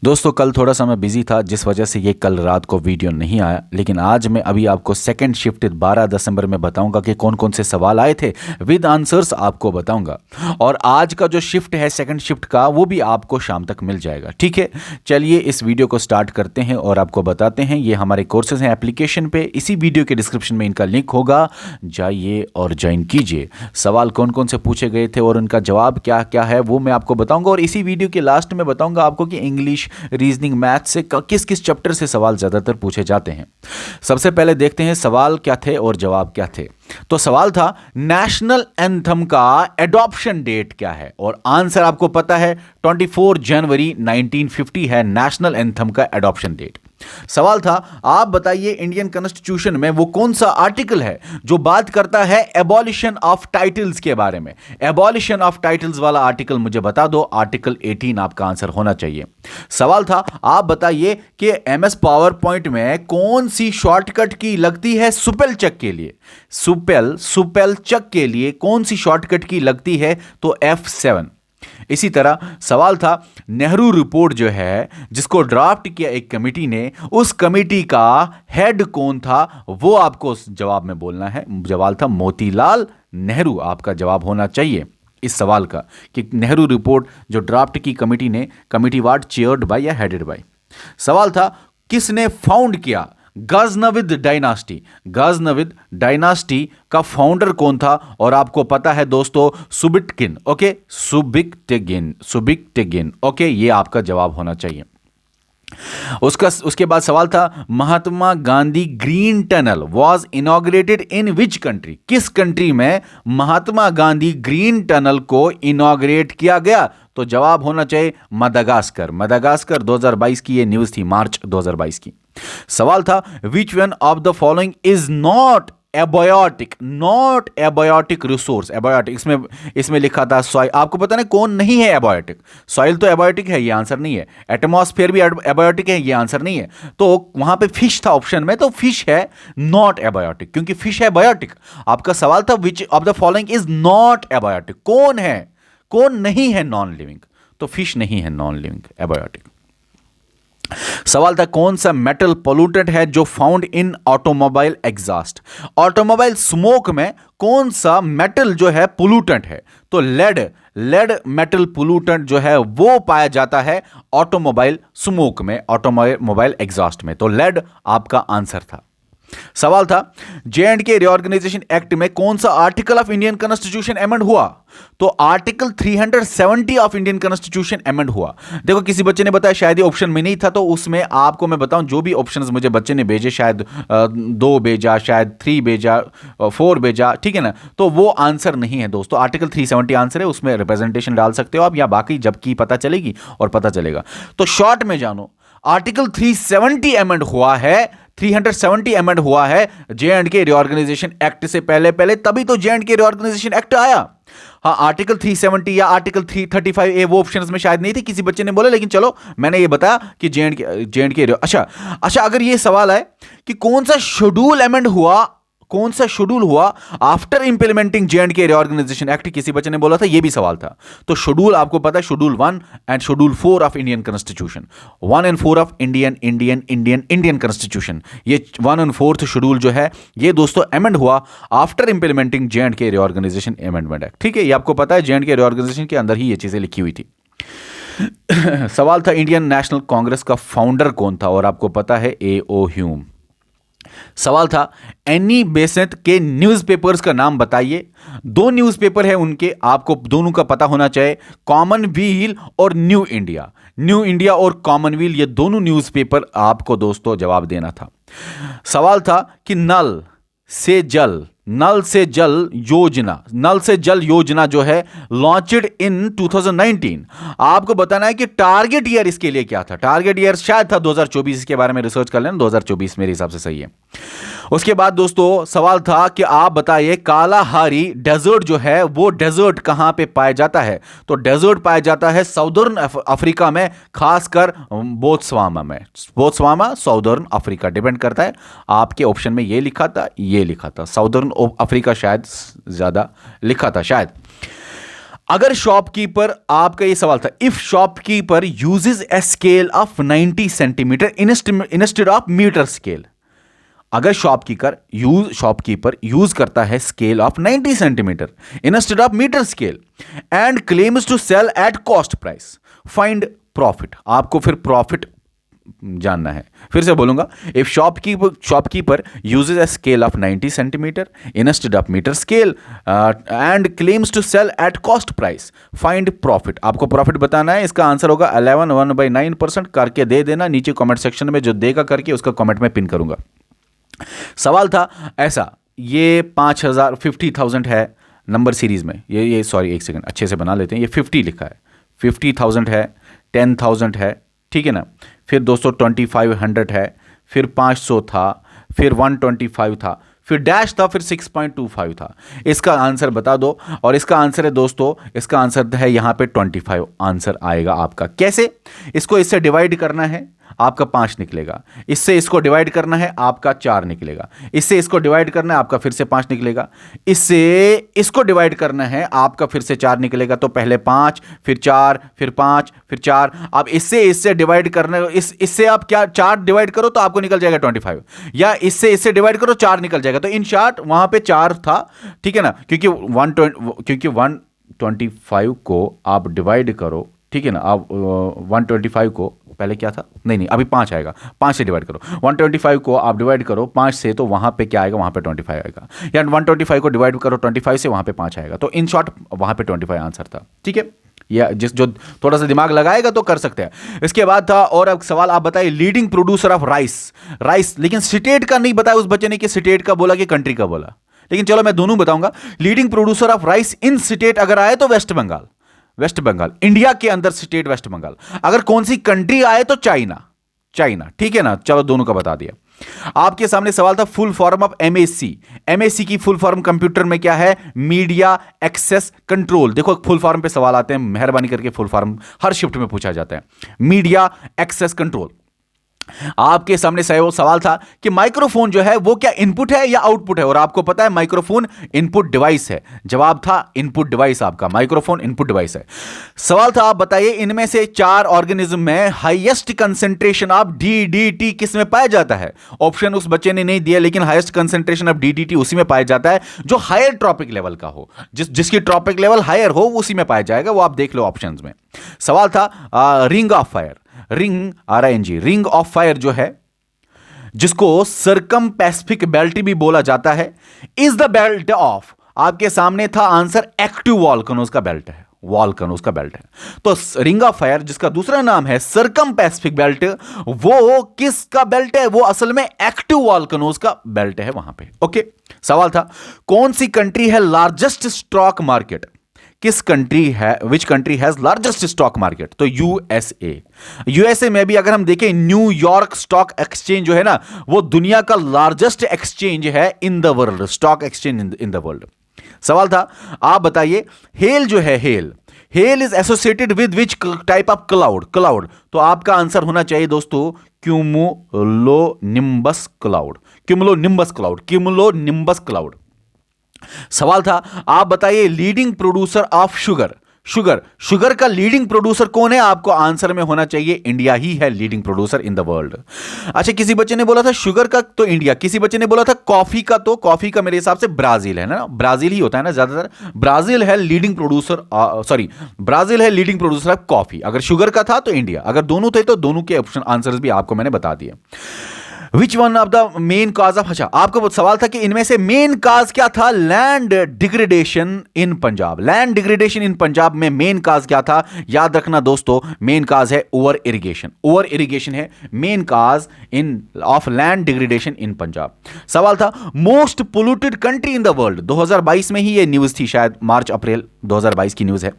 दोस्तों कल थोड़ा सा मैं बिजी था जिस वजह से ये कल रात को वीडियो नहीं आया, लेकिन आज मैं अभी आपको सेकंड शिफ्ट 12 दिसंबर में बताऊंगा कि कौन कौन से सवाल आए थे, विद आंसर्स आपको बताऊंगा। और आज का जो शिफ्ट है सेकंड शिफ्ट का, वो भी आपको शाम तक मिल जाएगा। ठीक है, चलिए इस वीडियो को स्टार्ट करते हैं और आपको बताते हैं ये हमारे कोर्सेज हैं एप्लीकेशन पे। इसी वीडियो के डिस्क्रिप्शन में इनका लिंक होगा, जाइए और ज्वाइन कीजिए। सवाल कौन कौन से पूछे गए थे और उनका जवाब क्या क्या है वो मैं आपको बताऊंगा, और इसी वीडियो के लास्ट में बताऊंगा आपको कि इंग्लिश, रीजनिंग, मैथ से किस किस चैप्टर से सवाल ज्यादातर पूछे जाते हैं। सबसे पहले देखते हैं सवाल क्या थे और जवाब क्या थे। तो सवाल था नेशनल एंथम का एडॉप्शन डेट क्या है, और आंसर आपको पता है 24 जनवरी 1950 है नेशनल एंथम का एडॉप्शन डेट। सवाल था आप बताइए इंडियन कॉन्स्टिट्यूशन में वो कौन सा आर्टिकल है जो बात करता है एबॉलिशन ऑफ टाइटल्स के बारे में। एबॉलिशन ऑफ टाइटल्स वाला आर्टिकल मुझे बता दो, आर्टिकल 18 आपका आंसर होना चाहिए। सवाल था आप बताइए कि एमएस पावर पॉइंट में कौन सी शॉर्टकट की लगती है सुपेल चेक के लिए। सुपेल चेक के लिए कौन सी शॉर्टकट की लगती है, तो F7। इसी तरह सवाल था नेहरू रिपोर्ट जो है जिसको ड्राफ्ट किया एक कमेटी ने, उस कमेटी का हेड कौन था, वो आपको जवाब में बोलना है। जवाब था मोतीलाल नेहरू, आपका जवाब होना चाहिए इस सवाल का कि नेहरू रिपोर्ट जो ड्राफ्ट की कमेटी ने, कमेटी वार्ड चेयर्ड बाय या हेडेड बाय। सवाल था किसने फाउंड किया गजनविद डायनास्टी। गजनविद डायनास्टी का फाउंडर कौन था, और आपको पता है दोस्तों सुबिक्टिन। ओके, सुबिक्टिन। ओके, ये आपका जवाब होना चाहिए। उसके बाद सवाल था Mahatma Gandhi green tunnel was inaugurated in which country. किस कंट्री में महात्मा गांधी ग्रीन टनल को इनॉग्रेट किया गया, तो जवाब होना चाहिए मदागास्कर। मदागास्कर 2022 की ये न्यूज थी, मार्च 2022 की। सवाल था which one of the following is not abiotic resource. Abiotic इसमें लिखा था सॉइल। आपको पता ना कौन नहीं है एबायोटिक। सॉइल तो एबायोटिक है, ये आंसर नहीं है। एटमॉस्फेयर भी एबायोटिक है, ये आंसर नहीं है। तो वहां पे फिश था ऑप्शन में, तो फिश है नॉट एबायोटिक, क्योंकि फिश है बायोटिक। आपका सवाल था which of the following is not abiotic, कौन है, कौन नहीं है नॉन लिविंग, तो फिश नहीं है नॉन लिविंग, एबायोटिक। सवाल था कौन सा मेटल पोल्यूटेंट है जो found in automobile exhaust. Automobile smoke में कौन सा मेटल जो है पोल्यूटेंट है, तो लेड मेटल पोल्यूटेंट जो है वो पाया जाता है ऑटोमोबाइल स्मोक में, ऑटोमोबाइल एग्जॉस्ट में, तो लेड आपका आंसर था। सवाल था J&K रिऑर्गेनाइजेशन एक्ट में कौन सा article of Indian constitution amend हुआ, तो article 370 of Indian constitution amend हुआ। देखो किसी बच्चे ने बताया शायद ये ऑप्शन में नहीं था, तो उसमें आपको मैं बताऊं जो भी ऑप्शंस मुझे बच्चे ने भेजे, शायद 2 भेजा, शायद 3 भेजा, 4 भेजा, ठीक है ना, तो वो आंसर नहीं है दोस्तों। आर्टिकल 370 आंसर है, उसमें रिप्रेजेंटेशन डाल सकते हो आप, या बाकी जबकि पता चलेगी और पता चलेगा। तो शॉर्ट में जानो, आर्टिकल 370 अमेंड हुआ है, 370 अमेंड हुआ है J&K रिऑर्गेनाइजेशन एक्ट से पहले, तभी तो J&K रिऑर्गेनाइजेशन एक्ट आया। हाँ, आर्टिकल 370 या आर्टिकल 335A वो ऑप्शंस में शायद नहीं थी, किसी बच्चे ने बोला, लेकिन चलो मैंने ये बताया कि J&K। अच्छा, अगर ये सवाल है कि कौन सा शेड्यूल अमेंड हुआ, कौन सा शेड्यूल हुआ after implementing J&K reorganisation act, किसी बच्चे ने बोला था, ये भी सवाल था। तो शेड्यूल आपको पता है, schedule 1 and schedule 4 of Indian constitution, 1 and 4 of Indian constitution, ये 1 एंड 4th शेड्यूल जो है ये दोस्तों अमेंड हुआ after implementing J&K reorganisation amendment act. ठीक है, ये आपको पता है J&K रिऑर्गेनाइजेशन के अंदर ही ये चीजें लिखी हुई थी। सवाल था इंडियन नेशनल कांग्रेस का फाउंडर कौन था, और आपको पता है A.O. ह्यूम। सवाल था एनी बेसेंट के न्यूज़पेपर्स का नाम बताइए। 2 न्यूज़पेपर है उनके, आपको दोनों का पता होना चाहिए, कॉमनवील और न्यू इंडिया। न्यू इंडिया और कॉमनवील, ये दोनों न्यूज़पेपर आपको दोस्तों जवाब देना था। सवाल था कि नल से जल योजना जो है लॉन्चड इन 2019, आपको बताना है कि टारगेट ईयर इसके लिए क्या था। टारगेट ईयर शायद था 2024, इसके बारे में रिसर्च कर लेना, 2024 मेरे हिसाब से सही है। उसके बाद दोस्तों सवाल था कि आप बताइए कालाहारी डेजर्ट जो है वो डेजर्ट कहां पे पाया जाता है, तो डेजर्ट पाया जाता है साउदर्न अफ्रीका में, खासकर बोत्सवाना साउदर्न अफ्रीका, डिपेंड करता है। आपके ऑप्शन में ये लिखा था, साउदर्न अफ्रीका शायद ज्यादा लिखा था शायद। अगर शॉपकीपर, आपका ये सवाल था, if shopkeeper uses a scale of 90 centimetre instead of metre scale, अगर शॉपकीपर यूज करता है scale of 90 centimetre instead of metre scale and claims to sell at cost price, find profit. आपको फिर प्रॉफिट जानना है। फिर से बोलूंगा, if shopkeeper uses a scale of 90 centimetre instead of metre scale and claims to sell at cost price, find profit. आपको profit बताना है। इसका आंसर होगा 11 1/9%। करके दे देना नीचे कमेंट सेक्शन में, जो देगा करके उसका कमेंट में पिन करूंगा। सवाल था ऐसा, ये 5000 50,000 है नंबर सीरीज में, ये सॉरी एक सेकंड अच्छे से बना लेते हैं, ये 50 लिखा है, 50,000 है, 10,000 है, ठीक है ना। फिर दोस्तों 2500 है, फिर 500 था, फिर 125 था, फिर डैश था, फिर 6.25 था। इसका आंसर बता दो। और इसका आंसर है दोस्तों, इसका आंसर है यहां पे 25 आंसर आएगा आपका। कैसे? इसको इससे डिवाइड करना है, आपका 5 निकलेगा। इससे इसको डिवाइड करना है, आपका 4 निकलेगा। इससे इसको डिवाइड करना है, आपका फिर से 5 निकलेगा। इससे इसको डिवाइड करना है, आपका फिर से 4 निकलेगा। तो पहले 5, फिर 4, फिर 5, फिर 4। अब इससे डिवाइड करना, इससे आप क्या 4 डिवाइड करो तो आपको निकल जाएगा 25, या इससे डिवाइड करो 4 निकल जाएगा। तो इन शॉर्ट वहां पे 4 था, ठीक है ना, क्योंकि 125 को आप डिवाइड करो, ठीक है ना। आप 125 को पहले क्या था, नहीं अभी 5 आएगा, 5 से डिवाइड करो। 125 को आप डिवाइड करो 5 से, तो वहां पे क्या आएगा, वहां पे 25 आएगा। या 125 को डिवाइड करो 25 से, वहां पे 5 आएगा। तो इन शॉर्ट वहां पे 25 आंसर था, ठीक है। या जो थोड़ा सा दिमाग लगाएगा तो कर सकते हैं। इसके बाद था, और अब सवाल आप बताइए, लीडिंग प्रोड्यूसर ऑफ राइस, लेकिन स्टेट का नहीं बताया उस बच्चे ने, कि स्टेट का बोला कि कंट्री का बोला। लेकिन चलो मैं दोनों बताऊंगा। Leading producer of rice in state अगर आए तो वेस्ट बंगाल, इंडिया के अंदर स्टेट वेस्ट बंगाल। अगर कौन सी कंट्री आए तो चाइना, ठीक है ना। चलो दोनों का बता दिया। आपके सामने सवाल था, फुल फॉर्म ऑफ एमएससी की फुल फॉर्म कंप्यूटर में क्या है, मीडिया एक्सेस कंट्रोल। देखो फुल फॉर्म पे सवाल आते हैं, मेहरबानी करके फुल फॉर्म हर शिफ्ट में पूछा जाता है। Media access control. आपके सामने सवाल था कि माइक्रोफोन जो है वो क्या इनपुट है या आउटपुट है, और आपको पता है माइक्रोफोन इनपुट डिवाइस है। जवाब था इनपुट डिवाइस, आपका माइक्रोफोन इनपुट डिवाइस है। सवाल था, आप बताइए इनमें से 4 ऑर्गेनिज्म में हाईएस्ट कंसेंट्रेशन ऑफ डीडीटी किस में पाया जाता है। ऑप्शन उस बच्चे ने नहीं दिया, लेकिन हाईएस्ट कंसेंट्रेशन ऑफ डीडीटी उसी में पाया जाता है जो हायर ट्रॉपिक लेवल का हो, जिसकी ट्रॉपिक लेवल हायर हो उसी में पाया जाएगा। वो आप देख लो ऑप्शंस में। सवाल था ring of fire, ring of fire जो है, जिसको सर्कम पैसिफिक बेल्ट भी बोला जाता है, इज द बेल्ट ऑफ, आपके सामने था आंसर, एक्टिव वॉल्केनोज का बेल्ट है, तो रिंग ऑफ फायर जिसका दूसरा नाम है सर्कम पैसिफिक बेल्ट, वो किसका बेल्ट है, वो असल में एक्टिव वॉल्केनोज का बेल्ट है वहां पे। ओके। सवाल था, कौन सी कंट्री है लार्जेस्ट स्टॉक मार्केट, किस कंट्री है, which country has largest stock market. तो यूएसए में भी अगर हम देखें, न्यूयॉर्क स्टॉक एक्सचेंज जो है ना, वो दुनिया का लार्जेस्ट एक्सचेंज है in the world, stock exchange in the world. सवाल था, आप बताइए हेल जो है, hell is associated with which type of cloud. तो आपका आंसर होना चाहिए दोस्तों क्यूमुलोनिम्बस क्लाउड। सवाल था, आप बताइए लीडिंग प्रोड्यूसर ऑफ शुगर का लीडिंग प्रोड्यूसर कौन है। आपको आंसर में होना चाहिए इंडिया ही है leading producer in the world. अच्छा, किसी बच्चे ने बोला था शुगर का तो इंडिया, किसी बच्चे ने बोला था कॉफी का, तो कॉफी का मेरे हिसाब से ब्राजील है ना, ब्राजील ही होता है ना ज्यादातर। ब्राजील है लीडिंग प्रोड्यूसर ऑफ कॉफी। अगर शुगर का था तो इंडिया, अगर दोनों थे तो दोनों के ऑप्शन आंसर्स भी आपको मैंने बता दिए। Which one of the main cause of, अच्छा आपको सवाल था कि इनमें से मेन काज क्या था, लैंड डिग्रेडेशन इन पंजाब। लैंड डिग्रेडेशन इन पंजाब में मेन काज क्या था, याद रखना दोस्तों, मेन काज है ओवर इरिगेशन है main cause in of land degradation इन पंजाब। सवाल था, most polluted country in the world, 2022 में ही ये न्यूज थी, शायद मार्च अप्रैल 2022 की न्यूज है।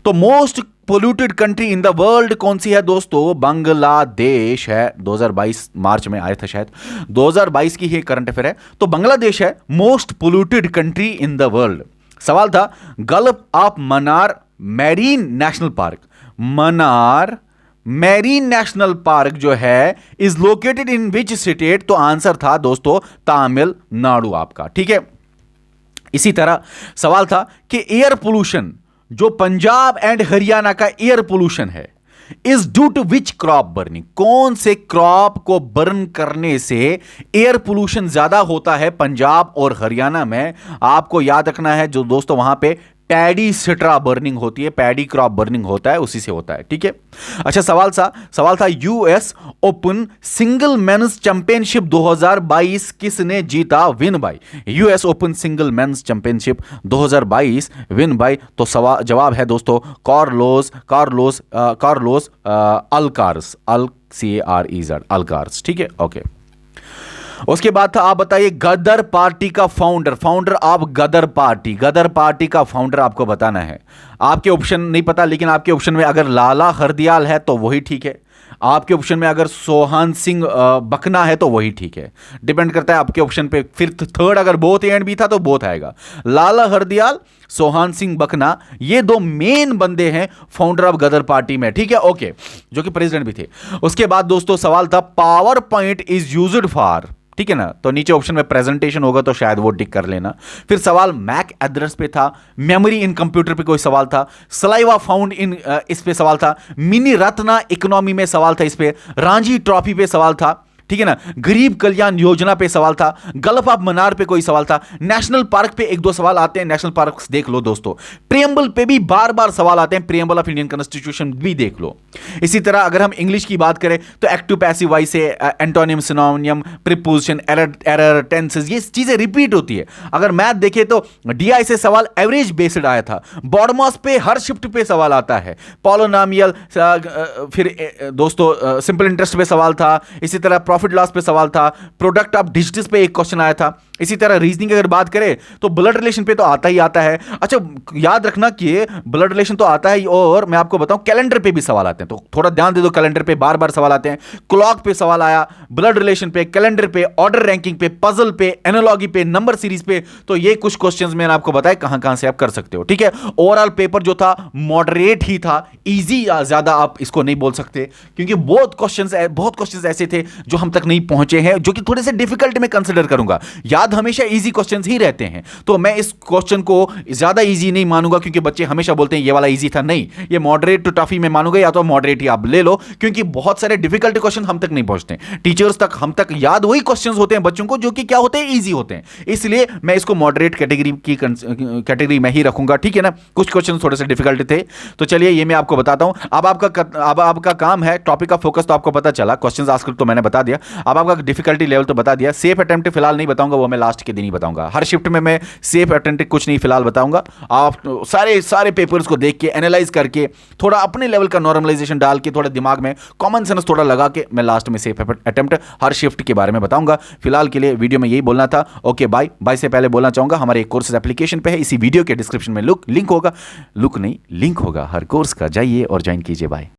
तो most polluted country in the world कौन सी है दोस्तों, बांग्लादेश है। 2022 मार्च में आया था शायद, 2022 की ही करंट अफेयर है। तो बांग्लादेश है most polluted country in the world. सवाल था, gulf of Mannar marine national park जो है is located in which state. तो आंसर था दोस्तों तमिलनाडु आपका, ठीक है। इसी तरह सवाल था कि एयर पोल्यूशन जो पंजाब एंड हरियाणा का एयर पोल्यूशन है is due to which crop burning, कौन से क्रॉप को बर्न करने से एयर पोल्यूशन ज्यादा होता है पंजाब और हरियाणा में? आपको याद रखना है जो दोस्तों वहां पे पैडी सिट्रा बर्निंग होती है, पैडी क्रॉप बर्निंग होता है, उसी से होता है। ठीक है, अच्छा सवाल था US Open single men's championship 2022 किसने जीता? Win by. US Open single men's championship 2022 win by. तो जवाब है दोस्तों कार्लोस अल्कार्स, अल्कार्स। ठीक है, ओके। उसके बाद था, आप बताइए गदर पार्टी का फाउंडर आप गदर पार्टी का फाउंडर आपको बताना है। आपके ऑप्शन नहीं पता, लेकिन आपके ऑप्शन में अगर लाला हरदयाल है तो वही ठीक है, आपके ऑप्शन में अगर सोहान सिंह बखना है तो वही ठीक है, डिपेंड करता है आपके ऑप्शन पे। फिर थर्ड अगर बोथ एंड भी था तो बोथ आएगा। लाला हरदयाल, सोहान सिंह बखना, ये दो मेन बंदे हैं फाउंडर ऑफ गदर पार्टी में। ठीक है, ओके, जो कि प्रेसिडेंट भी थे। उसके बाद दोस्तों सवाल था power point is used for, ठीक है ना, तो नीचे ऑप्शन में प्रेजेंटेशन होगा तो शायद वो टिक कर लेना। फिर सवाल मैक एड्रेस पे था, मेमोरी इन कंप्यूटर पे कोई सवाल था, सलाइवा फाउंड इन इस पे सवाल था, मिनी रत्ना इकोनॉमी में सवाल था, इस पे रणजी ट्रॉफी पे सवाल था, ठीक है ना, गरीब कल्याण योजना पे सवाल था, गल्फ ऑफ मन्नार पे कोई सवाल था, नेशनल पार्क पे एक दो सवाल आते हैं, नेशनल पार्क देख लो दोस्तों। प्रियम्बल पे भी बार बार सवाल आते हैं, प्रियम्बल ऑफ इंडियन कॉन्स्टिट्यूशन भी देख लो। इसी तरह अगर हम इंग्लिश की बात करें तो एक्टिव पैसिव वॉइस से antonym, synonym, preposition, error, tenses, ये चीजें रिपीट होती है। अगर मैथ देखें तो डीआई से सवाल एवरेज बेस्ड आया था, बॉडमॉस पे हर शिफ्ट पे सवाल आता है, पॉलिनोमियल, फिर दोस्तों सिंपल इंटरेस्ट पे सवाल था, इसी तरह प्रॉफिट लॉस पे सवाल था, प्रोडक्ट ऑफ डिजिट्स पे एक क्वेश्चन आया था। इसी तरह रीजनिंग अगर बात करें तो ब्लड रिलेशन पे तो आता ही आता है। अच्छा याद रखना कि ब्लड रिलेशन तो आता है, और मैं आपको बताऊं कैलेंडर पे भी सवाल आते हैं, तो थोड़ा ध्यान दे दो, कैलेंडर पे बार बार सवाल आते हैं। क्लॉक पे सवाल आया, ब्लड रिलेशन पे, कैलेंडर पे, ऑर्डर रैंकिंग पे, पजल पे, एनालॉजी पे, नंबर सीरीज पे। तो ये कुछ क्वेश्चंस मैंने आपको बताया कहां से आप कर सकते हो। ठीक है, ओवरऑल पेपर जो था मॉडरेट ही था, इजी ज्यादा आप इसको नहीं बोल सकते, क्योंकि बहुत क्वेश्चंस ऐसे थे जो हम तक नहीं पहुंचे हैं, जो कि थोड़े से डिफिकल्ट में कंसीडर करूंगा। याद हमेशा इजी क्वेश्चंस ही रहते हैं, तो मैं इस क्वेश्चन को ज्यादा इजी नहीं मानूंगा, क्योंकि बच्चे हमेशा बोलते हैं ये वाला इजी था। नहीं, ये मॉडरेट टू टफ ही मैं मानूंगा, या तो मॉडरेट ही आप ले लो, क्योंकि बहुत सारे डिफिकल्ट क्वेश्चन हम तक नहीं पहुंचते। टीचर्स तक, हम तक याद वही क्वेश्चंस होते हैं बच्चों को जो कि क्या होते हैं, इजी होते हैं। इसलिए मैं इसको मॉडरेट कैटेगरी में ही रखूंगा। ठीक है ना, कुछ क्वेश्चन थोड़े से डिफिकल्ट थे, तो चलिए ये मैं आपको बताता हूं। अब आपका काम है, टॉपिक का फोकस तो आपको पता चला, क्वेश्चंस आंसर तो मैंने बता दिया, अब आपका डिफिकल्टी लेवल तो बता दिया। सेफ अटेम्प्ट फिलहाल नहीं बताऊंगा, वो मैं लास्ट के दिन ही बताऊंगा। हर शिफ्ट में मैं सेफ अटेम्प्ट कुछ नहीं फिलहाल बताऊंगा। आप सारे पेपर्स को देख के एनालाइज करके थोड़ा अपने लेवल का नॉर्मलाइजेशन डाल के, थोड़ा दिमाग में कॉमन सेंस थोड़ा लगा के, मैं लास्ट में सेफ अटेम्प्ट हर शिफ्ट के बारे में बताऊंगा। फिलहाल के लिए वीडियो में यही बोलना था। Okay bye. बाय से पहले बोलना चाहूंगा हमारे कोर्सेज एप्लीकेशन पे है, इसी वीडियो के डिस्क्रिप्शन में लिंक होगा, हर कोर्स का, जाइए और ज्वाइन कीजिए। बाय।